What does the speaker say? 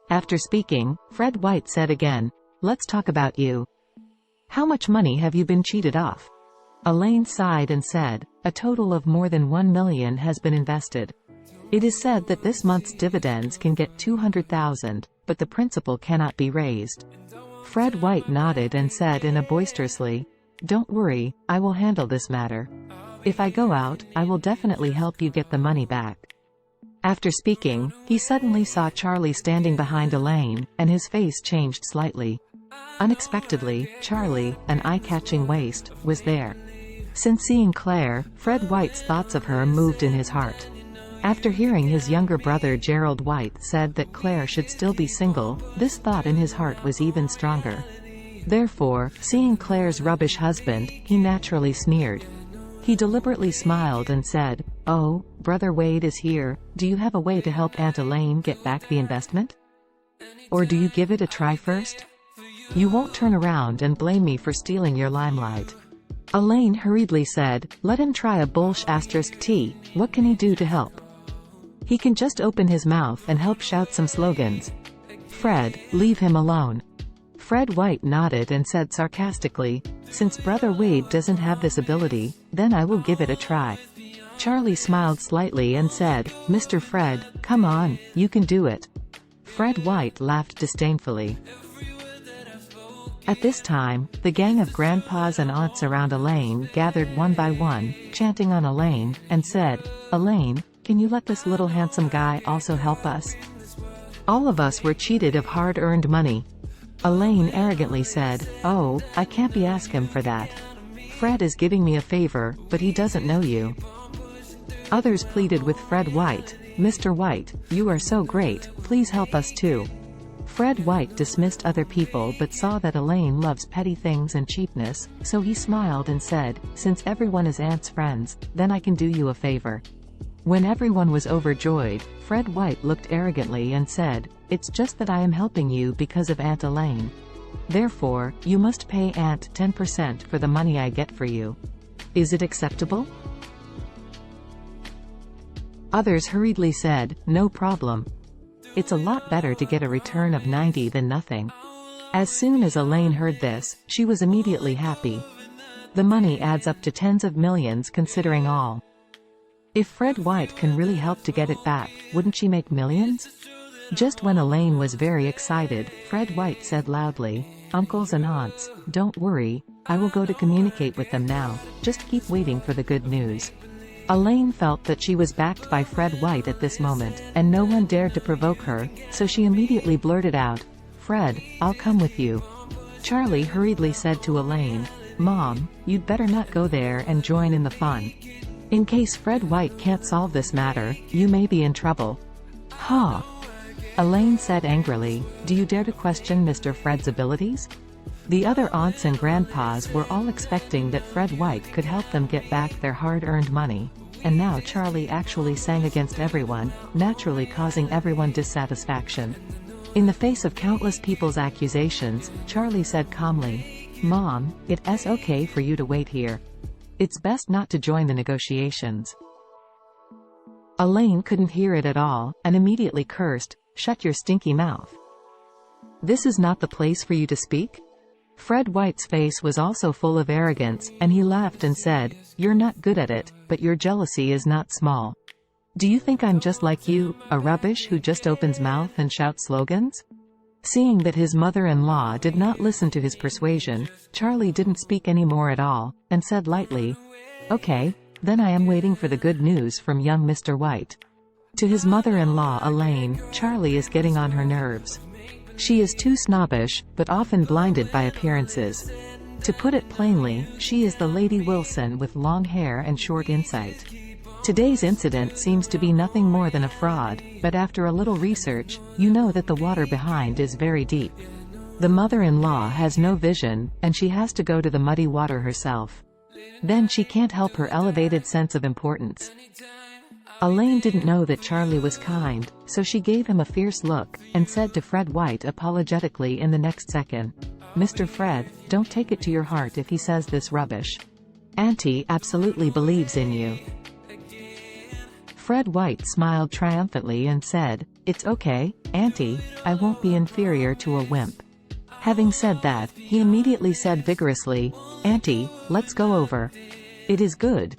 After speaking, Fred White said again, "Let's talk about you. How much money have you been cheated off?" Elaine sighed and said, "A total of more than 1 million has been invested. It is said that this month's dividends can get 200,000, but the principal cannot be raised." Fred White nodded and said in a boisterously, "Don't worry, I will handle this matter. If I go out, I will definitely help you get the money back." After speaking, he suddenly saw Charlie standing behind Elaine, and his face changed slightly. Unexpectedly, Charlie, an eye-catching waist, was there. Since seeing Claire, Fred White's thoughts of her moved in his heart. After hearing his younger brother Gerald White said that Claire should still be single, this thought in his heart was even stronger. Therefore, seeing Claire's rubbish husband, he naturally sneered. He deliberately smiled and said, "Oh, Brother Wade is here. Do you have a way to help Aunt Elaine get back the investment? Or do you give it a try first? You won't turn around and blame me for stealing your limelight." Elaine hurriedly said, "Let him try a *T. What can he do to help? He can just open his mouth and help shout some slogans. Fred, leave him alone." Fred White nodded and said sarcastically, "Since Brother Wade doesn't have this ability, then I will give it a try." Charlie smiled slightly and said, "Mr. Fred, come on, you can do it." Fred White laughed disdainfully. At this time, the gang of grandpas and aunts around Elaine gathered one by one, chanting on Elaine, and said, "Elaine, can you let this little handsome guy also help us? All of us were cheated of hard-earned money." Elaine arrogantly said, "Oh, I can't be asked him for that. Fred is giving me a favor, but he doesn't know you." Others pleaded with Fred White, "Mr. White, you are so great, please help us too." Fred White dismissed other people but saw that Elaine loves petty things and cheapness, so he smiled and said, "Since everyone is Aunt's friends, then I can do you a favor." When everyone was overjoyed, Fred White looked arrogantly and said, "It's just that I am helping you because of Aunt Elaine. Therefore, you must pay Aunt 10% for the money I get for you. Is it acceptable?" Others hurriedly said, "No problem. It's a lot better to get a return of 90 than nothing." As soon as Elaine heard this, she was immediately happy. The money adds up to tens of millions considering all. If Fred White can really help to get it back, wouldn't she make millions? Just when Elaine was very excited, Fred White said loudly, "Uncles and aunts, don't worry, I will go to communicate with them now, just keep waiting for the good news." Elaine felt that she was backed by Fred White at this moment, and no one dared to provoke her, so she immediately blurted out, "Fred, I'll come with you." Charlie hurriedly said to Elaine, "Mom, you'd better not go there and join in the fun. In case Fred White can't solve this matter, you may be in trouble." "Huh?" Elaine said angrily, "Do you dare to question Mr. Fred's abilities?" The other aunts and grandpas were all expecting that Fred White could help them get back their hard-earned money, and now Charlie actually sang against everyone, naturally causing everyone dissatisfaction. In the face of countless people's accusations, Charlie said calmly, "Mom, it's okay for you to wait here. It's best not to join the negotiations." Elaine couldn't hear it at all, and immediately cursed, "Shut your stinky mouth. This is not the place for you to speak?" Fred White's face was also full of arrogance, and he laughed and said, "You're not good at it, but your jealousy is not small. Do you think I'm just like you, a rubbish who just opens mouth and shouts slogans?" Seeing that his mother-in-law did not listen to his persuasion, Charlie didn't speak any more at all, and said lightly, "Okay, then I am waiting for the good news from young Mr. White." To his mother-in-law Elaine, Charlie is getting on her nerves. She is too snobbish, but often blinded by appearances. To put it plainly, she is the Lady Wilson with long hair and short insight. Today's incident seems to be nothing more than a fraud, but after a little research, you know that the water behind is very deep. The mother-in-law has no vision, and she has to go to the muddy water herself. Then she can't help her elevated sense of importance. Elaine didn't know that Charlie was kind, so she gave him a fierce look, and said to Fred White apologetically in the next second, "Mr. Fred, don't take it to your heart if he says this rubbish. Auntie absolutely believes in you." Fred White smiled triumphantly and said, "It's okay, Auntie, I won't be inferior to a wimp." Having said that, he immediately said vigorously, "Auntie, let's go over. It is good,